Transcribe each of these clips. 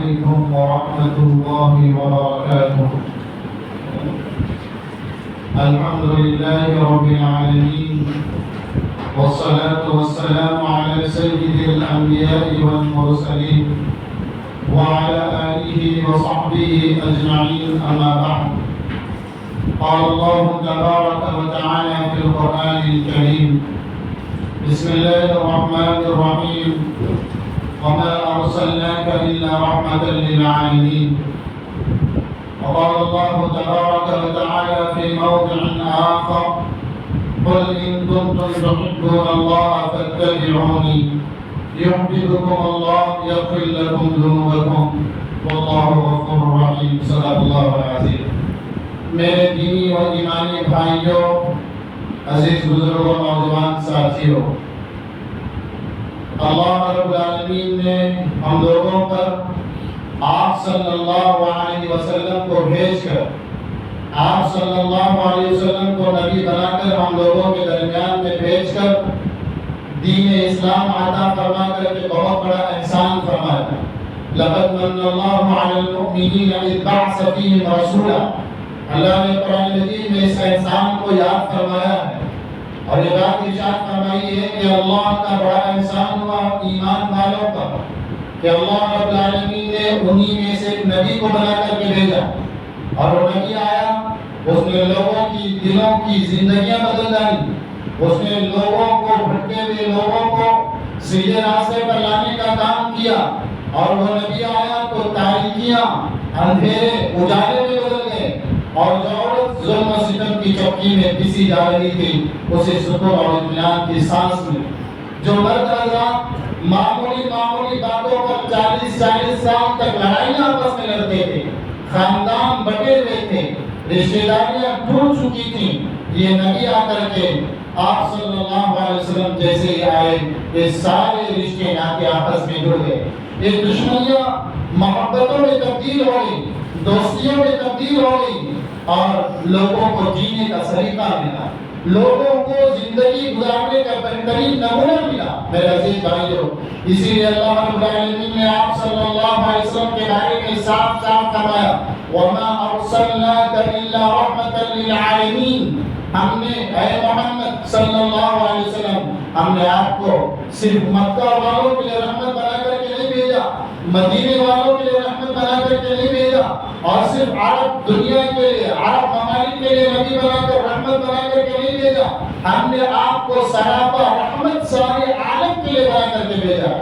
عليكم ورحمة الله وبركاته. الحمد لله رب العالمين، والصلاة والسلام على سيد الأنبياء والمرسلين وعلى آله وصحبه أجمعين، أما بعد. قال الله تبارك وتعالى في القرآن الكريم: بسم الله الرحمن الرحيم، وما أرسلناك إلا رحمة للعالمين. وقال الله تبارك وتعالى في موضع آخر: قل إن كنتم تحبون الله فاتبعوني يحببكم الله يغفر لكم ذنوبكم والله غفور رحيم. صدق اللہ العظیم. میرے دینی و ایمانی بھائیوں، عزیز بزرگوں، نوجوان ساتھیوں، اللہ رب العالمین نے ہم لوگوں پر آپ صلی اللہ علیہ وسلم کو بھیج کر، آپ صلی اللہ علیہ وسلم کو نبی بنا کر ہم لوگوں کے درمیان میں بھیج کر دین اسلام عطا فرما کر کے بہت بڑا احسان فرمایا. لقد من اللہ علی المؤمنین اذ بعث فیہم رسولا. اللہ نے قرآن مجید میں اس احسان کو یاد فرمایا ہے اور یہ بات ارشاد فرمائی ہے کہ اللہ کا بڑا احسان ہوا ایمان والوں پر کہ اللہ رب العالمین نے انہی میں سے ایک نبی کو بنا کر کے بھیجا، اور وہ نبی آیا، اس نے لوگوں کی دلوں کی زندگیاں بدل ڈالی، اس نے لوگوں کو، بھٹکے ہوئے لوگوں کو سیدھے راستے پر لانے کا کام کیا. اور وہ نبی آیا تو تاریکیاں، اندھیرے اجالے میں بدل گئے، اور جو عورت ظلم و ستم کی چوکی میں پسی جا رہی تھی اسے سکون اور اطمینان کی سانس ملی. جو مرد حضرات معمولی باتوں پر 40 سال تک لڑائیاں آپس میں لڑتے تھے، خاندان بٹے ہوئے تھے، رشتہ داریاں ٹوٹ چکی تھیں، یہ نبی آ کر کے آپ صلی اللہ علیہ وسلم جیسے ہی آئے، یہ سارے رشتے ناطے آپس میں جڑ گئے. یہ دشمنیاں محبتوں میں تبدیل ہو گئی، دوستیوں میں تبدیل ہو گئی، اور لوگوں کو جینے کا سلیقہ ملا، لوگوں کو زندگی گزارنے کا بہترین نمونہ ملا. میرے عزیز بھائیوں، اسی لیے اللہ رب العالمین نے آپ صلی اللہ علیہ وسلم کے بارے میں صاف فرمایا: وَمَا أَرْسَلْنَاكَ إِلَّا رَحْمَةً لِلْعَالَمِينَ. ہم نے، اے محمد صلی اللہ علیہ وسلم، ہم نے آپ کو صرف مکہ والوں کے لیے رحمت بنا کر کے نہیں بھیجا، مدینے والوں کے لیے رحمت بنا کر کے نہیں بھیجا، اور صرف عرب دنیا کے لیے، عرب ممالک کے لیے نبی بنا کر، رحمت بنا کر کے نہیں بھیجا. ہم نے آپ کو سراپا رحمت سارے عالم کے لیے بنا کر کے بھیجا.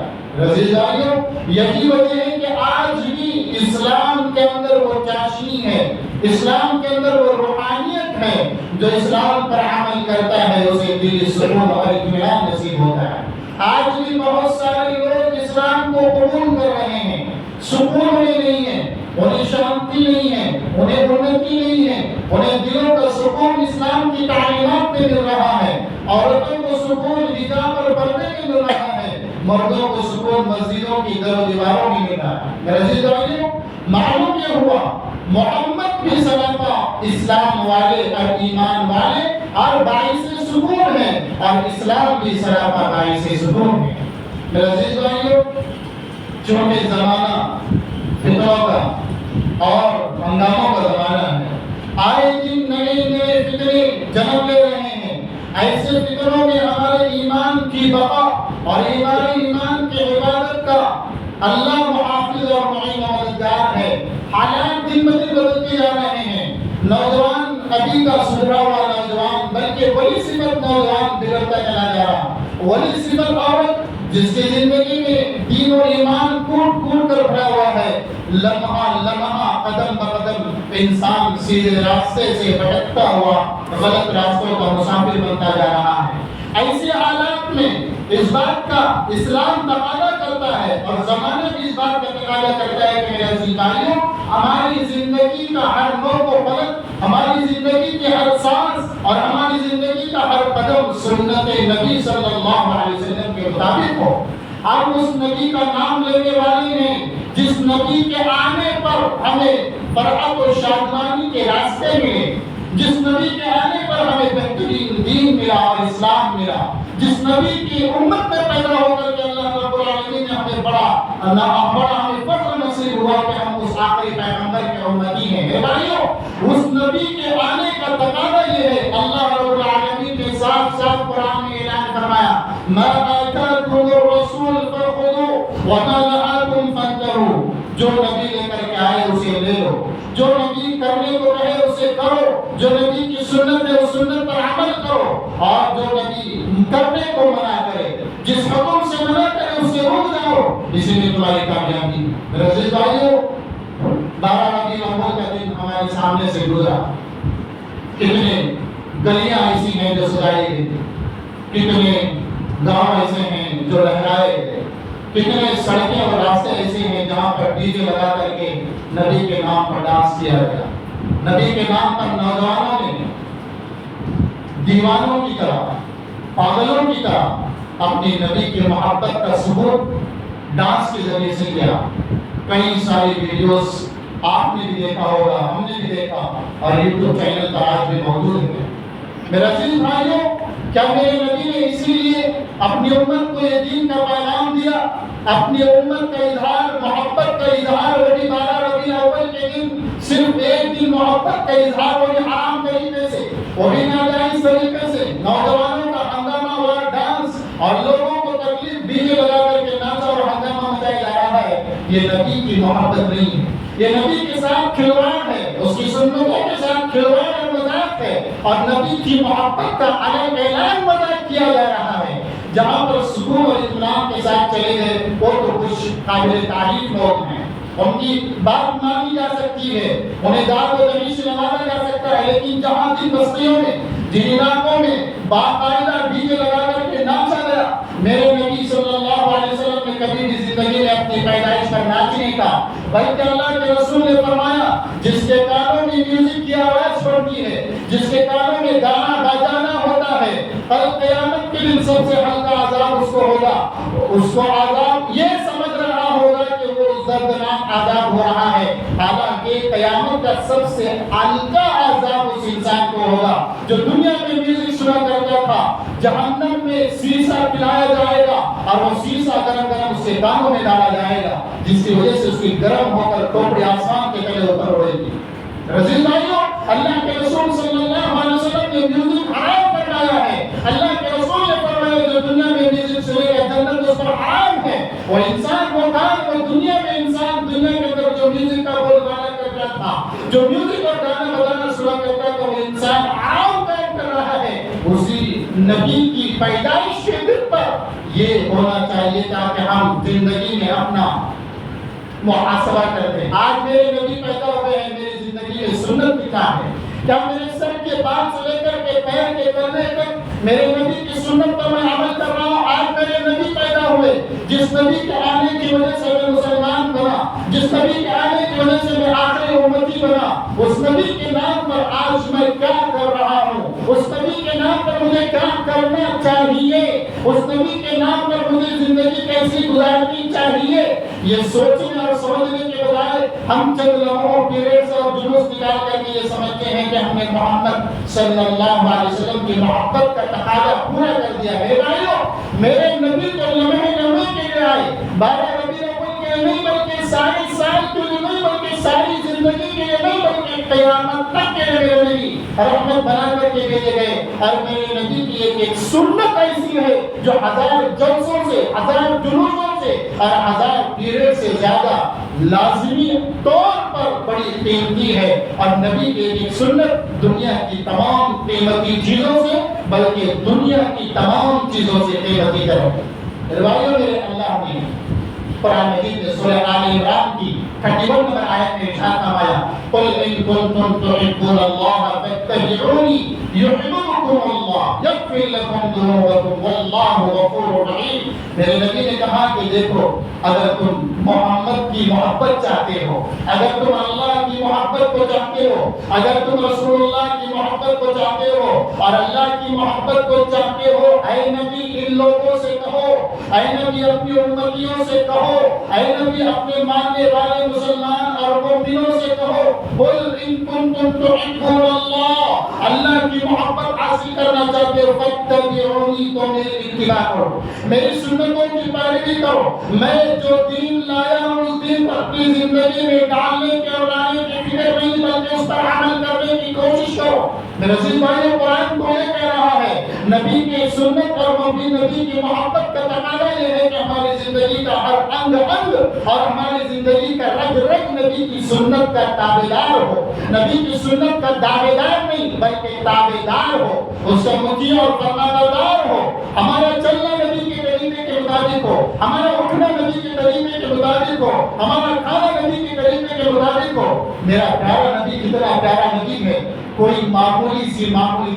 عزیز بھائیوں، یہی وجہ ہے کہ آج بھی اسلام کے اندر وہ چاشنی ہے، اسلام کے اندر وہ روحانیت ہے، جو اسلام پر عمل کرتا ہے اسے دلی سکون اور اطمینان نصیب ہوتا ہے. آج بھی بہت سارے لوگ اسلام کو قبول کر رہے ہیں، سکون میں نہیں ہے، انہیں شانتی نہیں ہے، انہیں انتی نہیں ہے، انہیں دلوں کا سکون اسلام کی تعلیمات میں مل رہا ہے، عورتوں کو سکون حجاب اور پردے میں مل رہا ہے، مردوں کو سکون مسجدوں کی در و دیواروں میں مل رہا ہے. میرے عزیز بھائیوں، معلوم یہ ہوا محمد بھی سراپا اسلام والے اور ایمان والے اور باعث سکون ہے، اور اسلام بھی سراپا باعث سکون ہے. میرے عزیز بھائیوں، چونکہ زمانہ فتنوں کا اور ہنگاموں کا زمانہ ہے، آئے دن نئے فتنے جنم لے رہے ہیں. ایسے فتنوں میں ہمارے ایمان کی بقا اور ہمارے ایمان کی عبادت کا اللہ محافظ اور معین و مددگار ہے. حالات دن بدن بدلتے جا رہے ہیں. نوجوان ابھی کا سدھرا ہوا نوجوان بلکہ وہی صفت نوجوان بگڑتا چلا جا رہا، وہی صفت عورت جس کی زندگی میں دین اور ایمان کوٹ کر بھرا ہوا ہے. لمحہ قدم بقدم انسان سیدھے راستے سے بھٹکتا ہوا غلط راستوں کا مسافر بنتا جا رہا ہے. ایسے حالات میں اس بات کا اسلام تقاضا کرتا ہے اور زمانہ بھی اس بات کا تقاضا کرتا ہے کہ میرے عزیز بھائیوں، ہماری زندگی کا ہر موڑ و پلٹ، ہماری زندگی کی ہر سانس اور ہماری زندگی کا ہر قدم سنت نبی صلی اللہ علیہ وسلم کے مطابق ہو. آپ اس نبی کا نام لینے والے ہیں جس نبی کے آنے پر ہمیں فرحت و شادمانی کے راستے ملے، جس نبی کے آنے پر ہمیں بہترین دین ملا اور اسلام ملا، جس نبی کی امت میں پیدا ہو کر کے اللہ رب العالمین نے ہمیں بڑا ہمیں فخر نصیب ہوا آخری پیغمبر کے امتی ہیں۔ میرے بھائیوں، اس نبی کے آنے کا تقاضا یہ ہے، اللہ رب العالمین نے صاف صاف قرآن میں اعلان فرمایا، ما آتاکم الرسول فخذوہ وما نہاکم فانتہوا، جو نبی لے کر کے آئے اسے لے لو، جو نبی کرنے کو کہے اسے کرو، جو نبی کی سنت ہے اس سنت پر عمل کرو، اور جو نبی کرنے کو منع کرے، جس حکم سے منع کرے اسے روک جاؤ، اسی میں تمہاری کامیابی۔ میرے عزیز بھائیوں، 12 ربیع الاول کا دن ہمارے سامنے سے گزرا، کتنے گلیاں ایسی ہیں جو سجائی گئی، کتنے گاؤں ایسے ہیں جو لہرائے گئے، کتنے سڑکیں اور راستے ایسے ہیں جہاں پر ڈی جے لگا کر کے نبی کے نام پر ڈانس کیا گیا، نبی کے نام پر نوجوانوں نے دیوانوں کی طرح، پاگلوں کی طرح اپنی نبی کی محبت کا ثبوت ڈانس کے ذریعے سے کیا۔ کئی ساری ویڈیوز آپ نے بھی دیکھا ہوگا، ہم نے بھی دیکھا، اور یوٹیوب چینل پر آج بھی موجود ہے۔ میرے عزیز بھائیوں، کیا میرے نبی نے اسی لیے اپنی امت کو یہ دین کا پیغام دیا، اپنی امت کا اظہار، محبت کا اظہار، وہ بھی 12 ربیع الاول کے دن صرف ایک دن محبت کا اظہار، وہ بھی حرام طریقے سے، وہ بھی ناجائز طریقے سے، نوجوانوں کا ہنگامہ اور ڈانس، اور لوگوں کو تکلیف ڈی جے لگا کر کے ناچا اور ہنگامہ مچایا جا رہا ہے، یہ نبی کی محبت نہیں ہے، یہ نبی کے ساتھ کھلواڑ ہے، اس کی سنتوں کے ساتھ کھلواڑ اور مذاق ہے، اور نبی کی محبت کا الگ اعلان مذاق کیا جا رہا ہے۔ جہاں پر سکون اور اطمینان کے ساتھ چلے گئے وہ تو کچھ قابل تعریف لوگ ہیں، ان کی بات مانی جا سکتی ہے، انہیں داد و دہی سے نوازا جا سکتا ہے، لیکن جہاں جن بستیوں میں، جن علاقوں میں باقاعدہ ڈی جے لگا کر کے ناچا گیا، میرے نبی صلی اللہ علیہ وسلم نے کبھی بھی زندگی میں اپنی پیدائش پر ناچ نہیں کہا، بلکہ اللہ کے رسول نے فرمایا، جس کے کانوں میں میوزک کی آواز پڑتی ہے، جس کے کانوں میں گانا بجانا ہوتا ہے، کل قیامت کے دن سب سے ہلکا عذاب اس کو ہوگا، اس کو عذاب یہ سمجھ رہا ہوگا کہ وہ دردناک عذاب ہو رہا ہے، حالانکہ قیامت کا سب سے ہلکا عذاب اس انسان کو ہوگا جو دنیا میں میوزک سنا کرتا تھا۔ جہنم میں سیسا پلایا جائے گا اور وہ سیسا گرم گرم اس کے کانوں میں ڈالا جائے گا، جس کی وجہ سے اس کی گرم ہو کر ٹوپڑی آسمان کے تلے اوپر اڑے گی۔ عزیز بھائیوں، اللہ کے رسول صلی اللہ علیہ وسلم نے میوزک حرام فرمایا ہے، اللہ کے رسول نے فرمایا جو دنیا میں میوزک سنے گا جنت اس پر حرام ہے۔ وہ انسان وہ کام، وہ دنیا میں انسان دنیا کے اندر جو میوزک کا بول بالا کرتا تھا، جو میوزک اور گانا بجانا سنا کرتا تھا، وہ انسان حرام کام کر رہا ہے۔ اسی نبی کی پیدائش کے دن پر یہ ہونا چاہیے تاکہ ہم زندگی میں اپنا محاسبہ کرتے ہیں۔ آج میرے نبی پیدا ہوئے ہیں، میری زندگی میں سنت کیا ہے؟ کیا میرے سر کے بال سے لے کر کے پیر کے تلے تک میرے نبی کی سنت پر میں عمل کر رہا ہوں؟ آج میرے نبی پیدا ہوئے، جس نبی کے آنے کی وجہ سے میں مسلمان بنا، جس نبی کے آنے کی وجہ سے میں آخری امتی بنا، اس نبی کے نام پر آج میں کیا کر رہا ہوں، اس نبی کے نام پر مجھے کیا کرنا چاہیے، اس نبی کے نام پر مجھے زندگی کیسی گزارنی چاہیے، یہ سوچنے اور سمجھنے کے بجائے ہم چند لمحوں پیریڈز اور جلوس نکال کر کے یہ سمجھتے ہیں کہ ہم نے محمد صلی اللہ علیہ وسلم کی محبت کا تقاضا پورا کر دیا۔ میرے بھائیوں، میرے نبی تو لمحے لمحے کے لیے آئے، 12 ربیع الاول کے لیے نہیں، بلکہ سارے سال کے لیے نہیں، بلکہ ساری زندگی کے لیے نہیں، بلکہ قیامت تک کے لیے میرے نبی رحمت بنا کر کے بھیجے گئے۔ اور میرے نبی کی ایک سنت ایسی ہے جو 1000 جلسوں سے، 1000 جلوسوں سے اور 1000 پیریڈ سے زیادہ لازمی طور پر بڑی قیمتی ہے، اور نبی کی ایک سنت دنیا کی تمام قیمتی چیزوں سے بلکہ دنیا کی تمام چیزوں سے قیمتی ہے۔ روایوں میں اللہ نے قرآن مجید میں سورہ آل عمران کی 31 نمبر آیت میں ارشاد فرمایا، قل ان کنتم تحبون اللہ فاتبعونی یحببکم اللہ یغفر لکم ذنوبکم واللہ غفور رحیم۔ میرے نبی نے کہا کہ دیکھو، اگر تم محمد کی محبت چاہتے ہو، اگر تم اللہ کی محبت کو چاہتے ہو، اگر تم رسول اللہ کی محبت کو چاہتے ہو اور اللہ کی محبت کو چاہتے ہو، اے نبی ان لوگوں سے کہو، اے نبی اپنی امتیوں سے کہو، اے نبی اپنے ماننے والے مسلمان اور مومنوں سے کہو، قل ان کنتم تحبون اللہ، اللہ کی محبت حاصل کرنا چاہتے ہو فاتبعونی، تو میری اتباع کرو، میری سنتوں کی پیروی کرو، میں جو دین لایا ہوں اس دین کو اپنی زندگی میں ڈالنے کے اور لانے کی فکر نہیں بلکہ اس پر عمل کرنے کی کوشش کرو۔ میرے عزیز بھائیو، قرآن تو یہ کہہ رہا ہے، نبی کی سنت اور نبی کی محبت کا تقاضا یہ ہے کہ ہماری زندگی کا ہر انگ انگ اور ہماری زندگی کا رگ رگ نبی کی سنت کا تابعدار ہو، نبی کی سنت کا دعویدار نہیں بلکہ تابعدار ہو، اس کا مطیع اور فرمانبردار ہو، ہمارا چلنا نبی کے طریقے کے مطابق ہو، ہمارا اٹھنا نبی کے طریقے کے مطابق ہو، ہمارا کھانا نبی کے طریقے کے مطابق ہو۔ میرا پیارا نبی کتنا پیارا نبی ہے، کوئی معمولی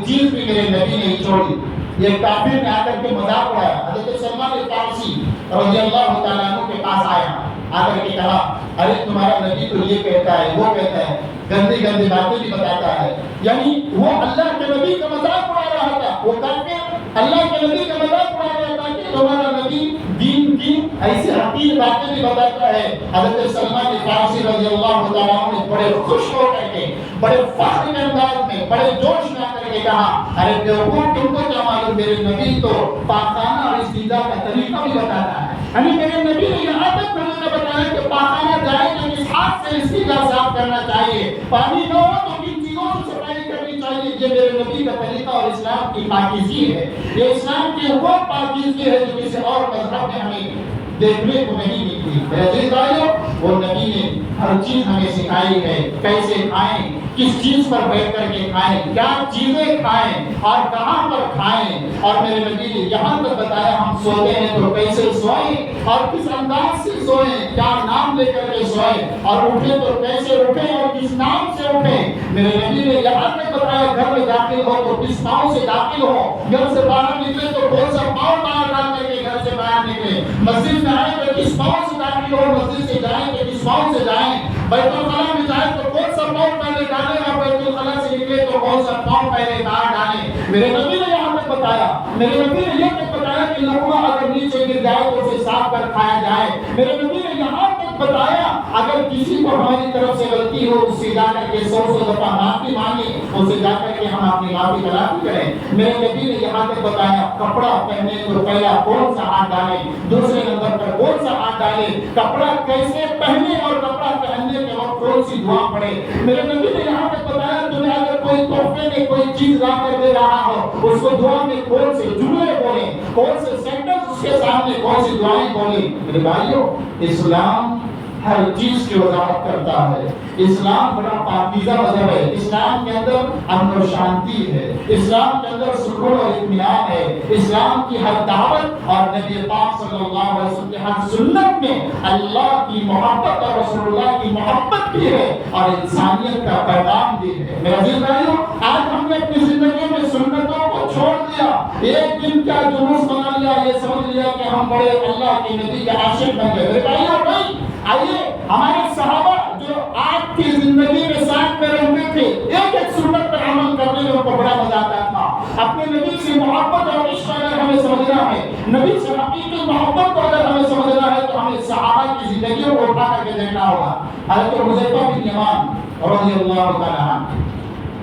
چیز بھی میرے نبی نے چھوڑی۔ یہ کافر نے آ کر کے مذاق اڑایا، حضرت سلمان فارسی رضی اللہ تعالیٰ عنہ کے پاس آ کر کے کہا، ارے تمہارا نبی تو یہ کہتا ہے وہ کہتا ہے، گندی گندی باتیں بھی بتاتا ہے، یعنی وہ اللہ کے نبی کا مذاق اڑا رہا تھا، وہ کافر اللہ کے نبی کا مذاق اڑا رہا تھا کہ تمہارا نبی دین کی ایسی حقیر باتیں بھی بتاتا ہے۔ حضرت سلمان فارسی رضی اللہ تعالیٰ عنہ نے بڑے خوش ہو کر کے، بڑے فخر کے انداز میں، بڑے جوش میں آ کر کے کہا، ارے بیوقوف تم کو کیا معلوم، میرے نبی تو پاخانہ اور استنجا کا طریقہ بھی بتاتا ہے۔ یعنی میرے نبی نے یہاں تک طریقہ بتایا کہ پاخانہ جائے تو کس ہاتھ سے استنجا صاف کرنا چاہیے، پانی نہ ہو تو کن چیزوں سے صفائی کرنی چاہیے۔ یہ میرے نبی کا طریقہ اور اسلام کی پاکیزی ہے، یہ اسلام کی وہ پاکیزی ہے جو کسی اور مذہب میں ہمیں دیکھنے کو نہیں ملتی۔ میرے عزیز بھائیو، وہ نبی نے ہر چیز ہمیں سکھائی ہے، کیسے کھائیں، کس چیز پر بیٹھ کر کے کھائیں، کیا چیزیں کھائیں اور کہاں پر کھائیں، اور میرے نبی نے یہاں تک بتایا ہم سوتے ہیں تو کیسے سوئیں اور کس انداز سے سوئیں، کیا نام لے کر کے سوئیں، اور اٹھیں تو کیسے اٹھیں اور کس نام سے اٹھیں۔ میرے نبی نے یہاں تک بتایا گھر میں داخل ہو تو کس پاؤں سے داخل ہو، گھر سے باہر نکلے تو کون سا پاؤں باہر ڈال کر کے گھر سے باہر نکلے، مسجد میں آئے تو کس پاؤں سے داخل ہو، مسجد سے جائیں تو کس پاؤں سے جائیں، بیت الخلاء میں جائیں تو کون سا پاؤں پہلے ڈالیں اور بیت الخلاء سے نکلے تو کون سا پاؤں پہلے باہر ڈالیں۔ میرے نبی نے یہاں تک بتایا، میرے نبی نے یہ تک بتایا کہ لقمہ اگر نیچے گر جائے تو اسے صاف کر کھایا جائے۔ میرے نبی نے یہاں تک بتایا اگر کسی کو ہماری طرف سے غلطی ہو اس سے جا کر کے 100 دفعہ معافی مانگے، اس سے جا کر کے ہم اپنی معافی تلافی کریں۔ میرے نبی نے یہاں تک بتایا کپڑا پہننے تو پہلا کون سا ہاتھ ڈالیں، دوسرے نمبر پر کون سا ہاتھ ڈالیں، کپڑا کیسے پہنے اور کپڑا پہننے کے وقت کون سی دعا پڑھے۔ میرے نبی نے یہاں تک بتایا تمہیں اگر کوئی تحفے میں کوئی چیز لا کر دے رہا ہو اس کو دعا میں کون سے جملے بولیں، کون سے سینٹنس اس کے سامنے کون سی دعائیں بولیں۔ میرے بھائیو، اسلام ہر چیز کی وضاحت کرتا ہے۔ اسلام بڑا پاکیزہ مذہب ہے، اسلام کے اندر امن و شانتی ہے، اسلام کے اندر سکون اور اطمینان ہے، اسلام کی ہر دعوت اور نبی پاک صلی اللہ علیہ وسلم کی ہر سنت میں اللہ کی محبت اور رسول اللہ کی محبت بھی ہے اور انسانیت کا پیغام بھی ہے۔ میرے عزیز بھائیو، آج ہم نے اپنی زندگی میں سنتوں کو چھوڑ دیا، ایک دن کا جلوس بنا لیا، یہ سمجھ لیا کہ ہم بڑے اللہ کے نبی کے عاشق بن گئے۔ میرے بھائیو، آئیے ہمارے صحابہ جو آپ کی زندگی میں ساتھ میں رہتے تھے، ایک ایک سنت پر عمل کرنے میں ان کو بڑا مزہ آتا تھا۔ اپنے نبی سے محبت اور عشق اگر ہمیں سمجھنا ہے، نبی سے حقیقی محبت کو اگر ہمیں سمجھنا ہے تو ہمیں صحابہ کی زندگیوں کو اٹھا کر کے دیکھنا ہوگا۔ حضرت حذیفہ بن یمان رضی اللہ تعالیٰ عنہ،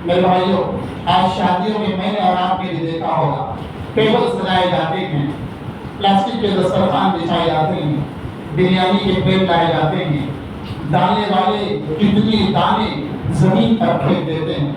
میرے بھائیوں، آج شادیوں میں میں نے اور آپ نے بھی دیکھا ہوگا، ٹیبل سجائے جاتے ہیں، پلاسٹک کے دسترخوان بچھائے جاتے ہیں، بریانی کے پلیٹ لائے جاتے ہیں، دانے والے کتنی دانے زمین پر پھینک دیتے ہیں،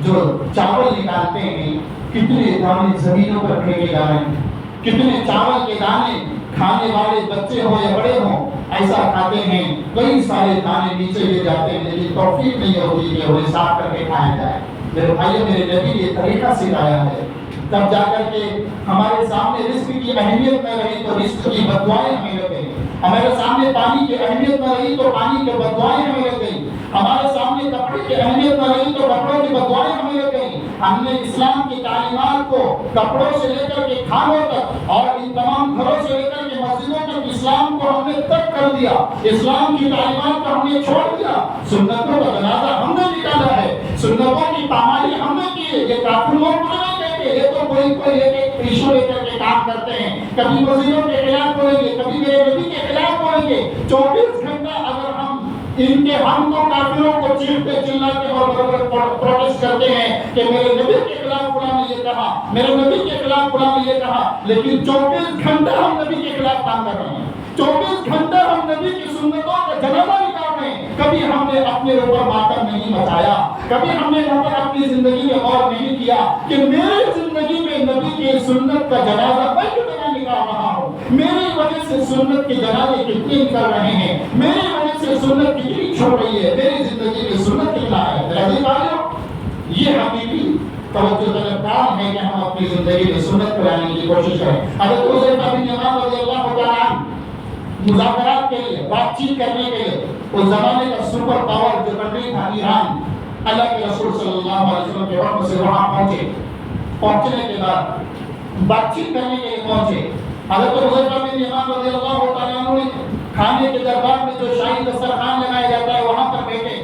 جو چاول نکالتے ہیں کتنے دانے زمینوں پر پھینکے جا رہے ہیں، کتنے چاول کے دانے کھانے والے بچے ہوں یا بڑے ہوں ایسا کھاتے ہیں، کئی سارے دانے نیچے گر جاتے ہیں، لیکن توفیق نہیں ہوتی کہ انہیں صاف کر کے کھایا جائے۔ میرے بھائیوں، میرے نبی نے یہ طریقہ سکھایا ہے، تب جا کر کے ہمارے سامنے رزق کی اہمیت نہ رہی تو رزق کی بددعائیں ہمیں لگ گئی، ہمارے سامنے پانی کی اہمیت نہ رہی تو پانی کی بددعائیں ہمیں لگ گئی، ہمارے سامنے کپڑے کی اہمیت نہ رہی تو کپڑوں کی بددعائیں ہمیں لگ گئی۔ ہم نے اسلام کی تعلیمات کو کپڑوں سے لے کر کے کھانوں تک اور ان تمام گھروں سے لے کر کے مسجدوں تک اسلام کو ہم نے ترک کر دیا، اسلام کی تعلیمات کو ہم نے چھوڑ دیا، سنتوں کا جنازہ ہم نے نکالا ہے، سنتوں کی پامالی ہم نے کی ہے۔ یہ کافر لوگ مجھے نہیں کہتے، یہ تو کوئی ایک ایشو لے کر کے کام کرتے ہیں، کبھی وزیروں کے خلاف بولیں گے، کبھی میرے نبی کے خلاف بولیں گے۔ 24 گھنٹہ اگر ہم ان کے ہم کو کافروں کو چیختے چلاتے اور پروٹیسٹ کرتے ہیں کہ میرے نبی کے خلاف خلاف فلاں نے یہ کہا، میرے نبی کے خلاف فلاں نے یہ کہا، لیکن 24 گھنٹے ہم نبی کے خلاف کام کر رہے ہیں، 24 گھنٹے ہم نبی کی سنتوں کا جنازہ نکال رہے ہیں۔ کبھی ہم نے اپنے اوپر ماتم نہیں مچایا، کبھی ہم نے یہاں پر اپنی زندگی میں غور نہیں کیا کہ میری زندگی میں نبی کی سنت کا جنازہ میں کتنا نکال رہا ہوں، میری وجہ سے سنت کے جنازے کتنے نکل رہے ہیں، میری وجہ سے سنت کتنی چھوڑ رہی ہے، میری زندگی میں سنت کتنا ہے۔ میرے عزیز بھائیو، یہ حقیقی توجہ طلب کام ہے کہ ہم اپنی زندگی میں سنت کو لانے کی کوشش کریں۔ حضرت حذیفہ بن یمان رضی اللہ تعالیٰ عنہ مذاکرات کے لیے، بات چیت کرنے کے لیے، اس زمانے کا سپر پاور جو کنٹری تھا ایران، اللہ کے رسول صلی اللہ علیہ وسلم کے حکم سے وہاں پہنچے۔ پہنچنے کے بعد بات چیت کرنے کے لیے پہنچے۔ حضرت حذیفہ بن یمان رضی اللہ تعالیٰ عنہ نے کھانے کے دربار میں جو شاہی دسترخوان لگایا جاتا ہے وہاں پر بیٹھے۔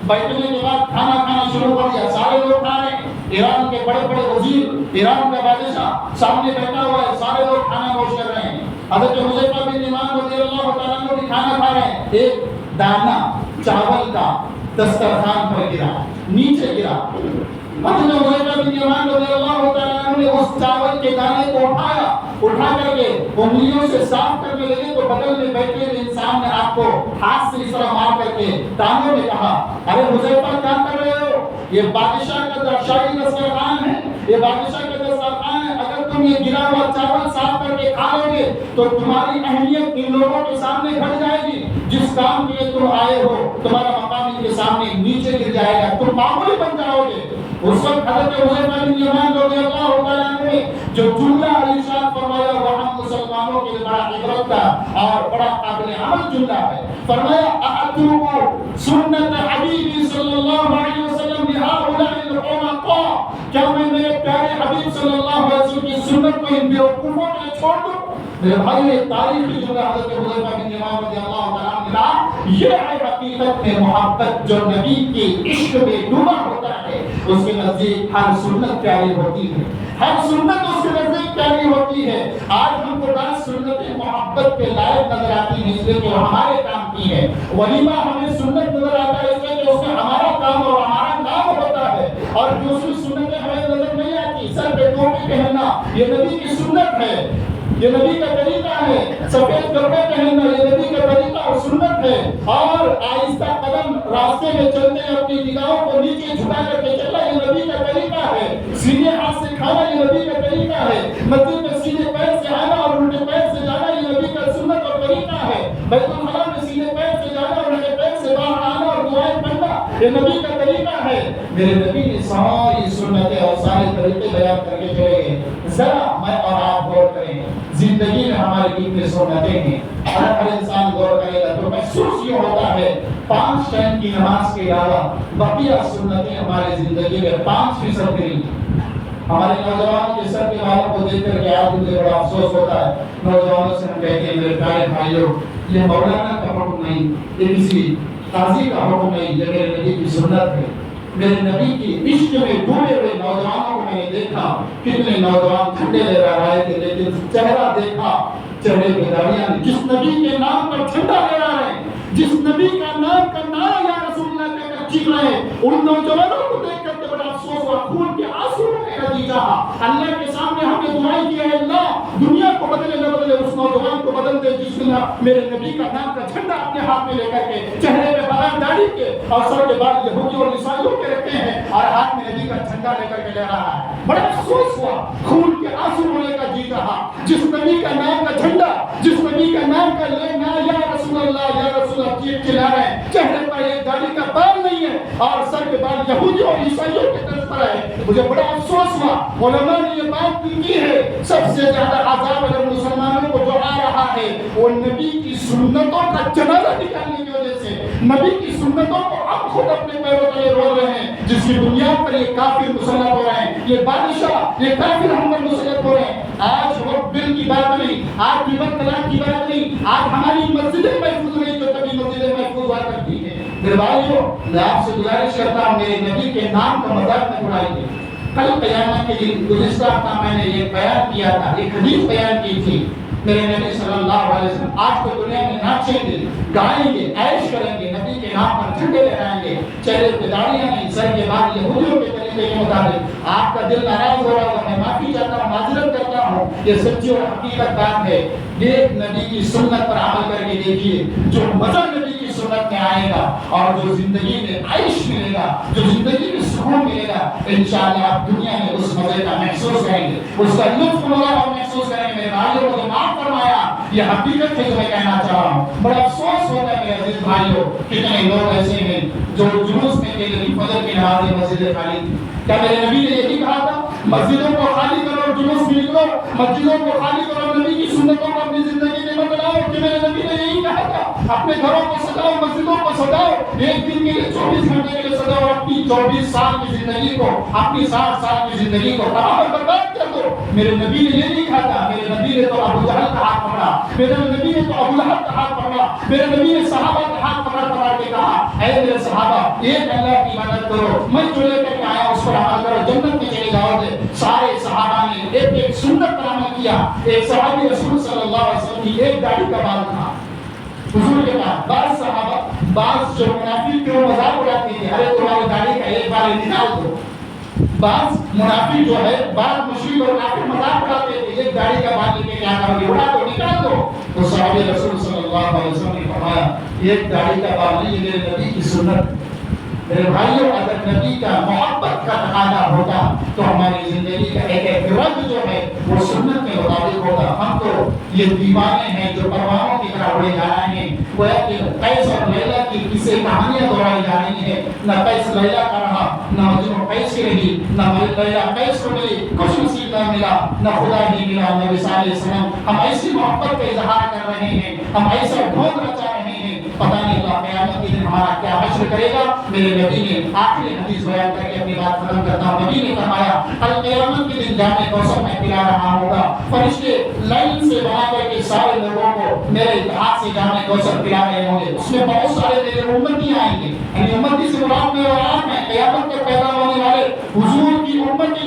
بیٹھنے کے بعد کھانا کھانا شروع کر دیا، سارے لوگ کھا رہے ہیں، ایران کے بڑے بڑے وزیر، ایران کا بادشاہ سامنے بیٹھا ہوا ہے، سارے لوگ کھانا نوش کر رہے ہیں۔ حضرت حذیفہ بن یمان رضی اللہ تعالیٰ عنہ بھی کھانا کھا رہے ہیں۔ ایک دانہ چاول کا دسترخوان پر گرا، نیچے گرا۔ حضرت حذیفہ بن یمان رضی اللہ تعالیٰ عنہ نے اس چاول کے دانے کو اٹھا کر کے انگلیوں سے صاف کرنے لگے تو بغل میں بیٹھے ہوئے انسان نے آپ کو ہاتھ سے اس طرح مار کر کے دانوں نے کہا، ارے حذیفہ کیا کر رہے ہو؟ یہ بادشاہ کا شاہی دسترخوان ہے، یہ بادشاہ کا دسترخوان ہے، اگر تم یہ گرا ہوا چاول صاف کر کے کھا لو گے تو تمہاری اہمیت ان لوگوں کے سامنے گھٹ جائے گی، جس کام کے لیے تم آئے ہو تمہارا مقام ان کے سامنے نیچے گر جائے گا، تم معمولی بن جاؤ گے۔ اس وقت حضرت حذیفہ بن یمان رضی اللہ تعالیٰ عنہ نے جو جملہ ارشاد فرمایا وہ ہم مسلمانوں کے لیے بڑا عبرت کا اور بڑا قابل عمل جملہ ہے۔ فرمایا اَأَتْرُكُ سُنَّةَ حَبِيبِي صلی اللہ علیہ وسلم بِهَؤُلَاءِ الْحُمَقَاءِ، کیا میں میرے پیارے حبیب صلی اللہ علیہ وسلم کی سنت کو ان بیوقوفوں کے لیے چھوڑ دوں؟ میرے بھائی یہ تاریخی جملہ حضرت حذیفہ بن یمان رضی اللہ تعالیٰ عنہ نے، یہ ہے حقیقت میں محبت جو نبی کے عشق میں ڈوبا ہوتا ہے، اس کے نزدیک ہر سنت پیاری ہوتی ہے، ہر سنت اس کے نزدیک پیاری ہوتی ہے۔ آج ہم کو بعض سنتیں محبت کے لائق نظر آتی ہیں اس لیے کہ وہ ہمارے کام کی ہے، ولیمہ ہمیں سنت نظر آتا ہے اس لیے کہ اس میں ہمارا کام اور ہمارا نام ہوتا ہے، اور دوسری سنتیں ہمیں نظر نہیں آتی۔ سر پہ ٹوپی پہننا یہ نبی کی سنت ہے، یہ نبی کا طریقہ ہے، سفید کپڑے پہننا یہ نبی کا طریقہ اور سنت ہے، اور آہستہ قدم راستے میں چلتے اپنی نگاہوں کو نیچے جھکا کر کے چلنا یہ نبی کا طریقہ ہے، سیدھے ہاتھ سے کھانا یہ نبی کا طریقہ ہے، مسجد میں سیدھے پیر سے آنا اور الٹے پیر سے جانا یہ نبی کا سنت اور طریقہ ہے، بیت الخلا میں سیدھے پیر سے جانا اور الٹے پیر سے باہر آنا اور دعائیں پڑھنا یہ نبی کا طریقہ ہے۔ میرے نبی نے ساری سنتیں اور سارے طریقے بیان کر کے چلے گئے۔ ذرا میں اور آپ غور کریں، زندگی میں ہمارے کتنے سنتیں ہیں، اگر ہر انسان غور کرے گا تو محسوس یہ ہوتا ہے 5 ٹائم کی نماز کے علاوہ بقیہ سنتیں ہماری زندگی میں 5% بھی نہیں۔ ہمارے نوجوانوں کے سر کے بالوں کو دیکھ کر کے آج مجھے بڑا افسوس ہوتا ہے، نوجوانوں سے ہم کہتے ہیں میرے پیارے بھائیوں یہ مولانا کا حکم نہیں، یہ کسی قاضی کا حکم نہیں، یہ میرے نبی کی سنت ہے۔ میرے نبی کی عشق میں ڈوبے ہوئے نوجوانوں کو میں نے دیکھا، کتنے نوجوان جھنڈے لے رہے تھے لیکن چہرہ دیکھا، چہرے پہ داڑیاں نہیں۔ جس نبی کے نام پر جھنڈا لے رہا ہے، جس نبی کا نام کا نعرہ یا رسول اللہ کہہ کر چیخ رہے ہیں، ان نوجوانوں کو دیکھ کر کے بڑا افسوس ہوا، خون کے آنسو کا نتیجہ اللہ کے سامنے ہم نے دعائیں کی ہے، اللہ دنیا کو بدلے نہ بدلے اس نوجوان کو بدل دے جس نے میرے نبی کا نام کا جھنڈا اپنے ہاتھ میں لے کر کے چہرے پہ بغیر داڑھی کے اور سر کے بعد یہودی اور عیسائیوں کے رکھے ہیں اور ہاتھ میں نبی کا جھنڈا لے کر کے لے رہا ہے۔ بڑا افسوس ہوا، خون کے آنسو رونے کا جی رہا، جس نبی کا نام کا جھنڈا، جس نبی کا نام کا لینا یا رسول اللہ چیخ چلا رہے ہیں، چہرے پر ایک داڑھی کا بال نہیں ہے اور سر کے بعد یہودیوں اور عیسائیوں کی طرف پر ہے۔ مجھے بڑا افسوس ہوا، علماء نے یہ بات کی ہے سب سے زیادہ عذاب اگر مسلمانوں کو جو آ رہا ہے وہ نبی کی سنتوں کا جنازہ نکالنے کی وجہ سے، نبی کی سنتوں کو اب خود اپنے پیروں تلے رو رہے ہیں، جس کی بنیاد پر یہ کافر مسلط ہو رہے ہیں، یہ بادشاہ یہ کافر ہم پر مسلط ہو رہے ہیں۔ آج وقت بل کی بات نہیں، آج بیوہ طلاق کی بات نہیں، آج ہماری مسجدیں محفوظ نہیں جو کبھی مسجدیں محفوظ ہوا کرتی ہیں۔ میرے بھائیوں میں آپ سے گزارش کرتا ہوں میرے نبی کے نام کا مذاق نہ اڑائیے۔ کل قیامت کے دن گزشتہ ہفتہ میں نے یہ بیان کیا تھا، ایک حدیث بیان کی تھی میرے نبی صلی اللہ علیہ وسلم، آج تو دنیا میں ناچیں گے، گائیں گے، عیش کریں گے، نبی کے نام پر جھنڈے لہرائیں گے، چہرے پہ داڑیاں نہیں، سر کے بعد یہودیوں کے طریقے کے مطابق آپ کا دل ناراض ہو رہا ہوگا، میں معافی چاہتا ہوں، معذرت کرتا ہوں، یہ سچی اور حقیقت بات ہے۔ ایک نبی کی سنت پر عمل کر کے دیکھیے، جو مزہ نبی کی سنت میں آئے گا اور جو زندگی میں عیش ملے گا، جو زندگی میں سکون ملے گا، انشاءاللہ آپ دنیا میں اس مزے کا محسوس کریں گے، اس کا لطف مزہ اور محسوس کریں گے۔ میرے بھائیوں کو معاف فرمایا، یہ حقیقت ہے جو میں کہنا چاہ رہا ہوں۔ بڑا افسوس ہوتا ہے میرے عزیز بھائیوں، کتنے لوگ ایسے ہیں جو جلوس میں کے لیے فجر کی نماز مسجد خالی تھی۔ کیا میرے نبی نے یہی کہا تھا مسجدوں کو خالی کرو، جلوس میں نکلو، مسجدوں کو خالی کرو، نبی کی سنتوں کو اپنی زندگی میں مت لاؤ؟ کہ میرے نبی نے یہی کہا تھا اپنے گھروں کو سجاؤ، مسجدوں کو سجاؤ، ایک دن کے لیے 24 گھنٹے کے لیے سجاؤ، اپنی 24 سال کی زندگی کو، اپنی 60 سال کی زندگی کو تباہ اور برباد کر دو؟ میرے نبی نے یہ نہیں کہا تھا۔ میرے نبی نے تو ابو جہل کا ہاتھ پکڑا، میرے نبی نے تو ابو لہب کا ہاتھ پکڑا، میرے نبی نے صحابہ کا ہاتھ پکڑ کے کہا اے میرے صحابہ ایک اللہ کی عبادت کرو، میں جو لے کر کے آیا اس پر عمل کرو، جنت میں چلے جاؤ گے۔ سارے صحابہ نے ایک سنت پر عمل کیا۔ ایک صحابی رسول صلی اللہ علیہ وسلم کی ایک داڑھی کا بال تھا حضور کے پاس۔ بعض صحابہ، بعض جو منافق تھے وہ مذاق اڑاتے تھے، ارے تمہاری داڑھی کا ایک بال نکال دو۔ بعض منافق جو ہے، بعض مشرک اور کافر مذاق اڑاتے تھے، ایک داڑھی کا بال لے کے کیا کرو گے، اڑا دو، نکال دو۔ تو صحابہ رسول صلی اللہ علیہ وسلم نے فرمایا ایک داڑھی کا بال نہیں، یہ میرے نبی کی سنت۔ میرے بھائیوں اگر نبی کا محبت کا تقاضا ہوتا تو ہماری زندگی کا ایک ایک رنگ جو ہے وہ سنت کے مطابق ہوتا۔ ہم تو یہ دیوانے ہیں جو پروانوں کی طرح اڑے جا رہے ہیں، گویا کہ قیس اور لیلا کی قصے کہانیاں دہرائی جا رہی ہیں۔ نہ قیس لیلا کا رہا، نہ مجنون قیس کی رہی، نہ لیلا قیس کو ملی، کچھ نصیب نہ ملا، نہ خدا ہی ملا، نبی صلی اللہ علیہ وسلم۔ ہم ایسی محبت کا اظہار کر رہے ہیں، ہم ایسا ڈھونڈ رچا رہے ہیں، پتہ نہیں اللہ قیامت کے دن ہمارا کیا حشر کرے گا۔ میرے نبی نے آخری حدیث بیان کر کے اپنی بات ختم کرتا ہوں۔ نبی نے فرمایا القیامت کے دن جامع کوثر میں پلا رہا ہوگا، فرشتے لائن سے بنا کر کے سارے لوگوں کو میرے ہاتھ سے جامع کوثر پلا رہے ہوں گے۔ اس میں بہت سارے میرے امتی آئیں گے، یعنی امتی سے مراد میں اور آپ ہیں، قیامت تک پیدا ہونے والے حضور کی امت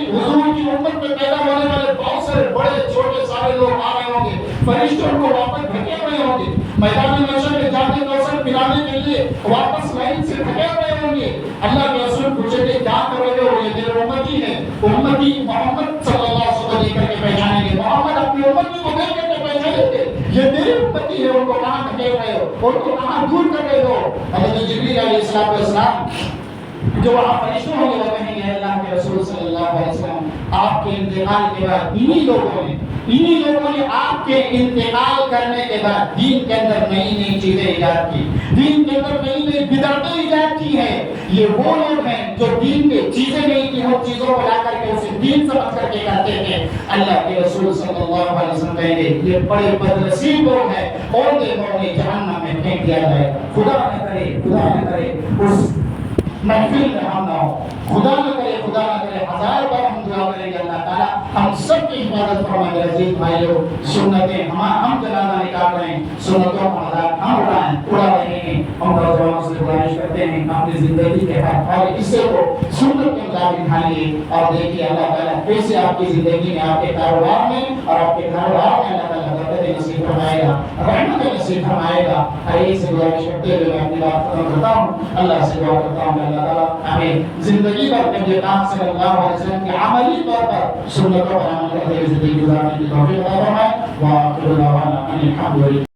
میں پیدا ہونے والے بہت سارے بڑے چھوٹے سارے لوگ آ رہے ہوں گے۔ فرشتے ان کو واپس دھکیل رہے ہوں گے، میدان محشر میں جامع کوثر پلانے کے لیے واپس لائن سے دھکیل رہے ہوں گے۔ اللہ کے رسول پوچھے کہ کیا کرو گے؟ وہ یہ میرے امتی ہے، امتی محمد صلی اللہ علیہ وسلم دیکھ کر کے پہچانیں گے، محمد اپنی امتی کو دیکھ کر کے پہچانیں گے، یہ میری امتی ہے، ان کو کہاں دھکیل رہے ہو، ان کو کہاں دور کر رہے ہو؟ حضرت جبریل علیہ السلام جو وہاں فرشتے ہوں گے وہ کہیں گے اللہ کے رسول صلی اللہ علیہ وسلم آپ کے انتقال کے بعد انہی لوگوں نے آپ کے انتقال کرنے کے بعد دین کے اندر نئی نئی چیزیں ایجاد کی، دین کے اندر نئی نئی بدعتیں ایجاد کی ہیں۔ یہ وہ لوگ ہیں جو دین کے چیزیں نہیں کی، وہ چیزوں کو لا کر کے اسے دین سمجھ کر کے کرتے ہیں۔ اللہ کے رسول صلی اللہ علیہ وسلم کہیں گے یہ بڑے بدنصیب لوگ ہیں، اور انہیں جہنم میں پھینک دیا جائے گا۔ خدا نہ کرے اس محفل میں ہم نہ ہو، خدا نہ کرے 1000 بار ہم دعا کریں گے اللہ تعالیٰ ہم سب کی حفاظت فرمائے۔ عزیز بھائیوں سنتیں ہم جنازہ نکال رہے ہیں، سنتوں کا مذاق ہم اڑا رہے ہیں۔ ہم نوجوانوں سے گزارش کرتے ہیں اپنی زندگی کے ہر حصے کو سنت کے مطابق ڈھالئے اور دیکھیے اللہ تعالیٰ کیسے آپ کی زندگی میں، آپ کے کاروبار میں اور آپ کے کاروبار میں اللہ تعالیٰ برکت نصیب فرمائے گا، رحمت نصیب فرمائے گا۔ ہر ایک سے گزارش کرتے ہوئے میں اپنی بات ختم کرتا ہوں۔ اللہ سے دعا کرتا ہوں اللہ تعالیٰ ہمیں زندگی بھر نبی پاک صلی اللہ علیہ وسلم کے عملی طور پر سنتوں پر عمل کرتے ہوئے زندگی گزارنے کی توفیق عطا فرمائے۔ وآخر دعوانا ان الحمد للہ۔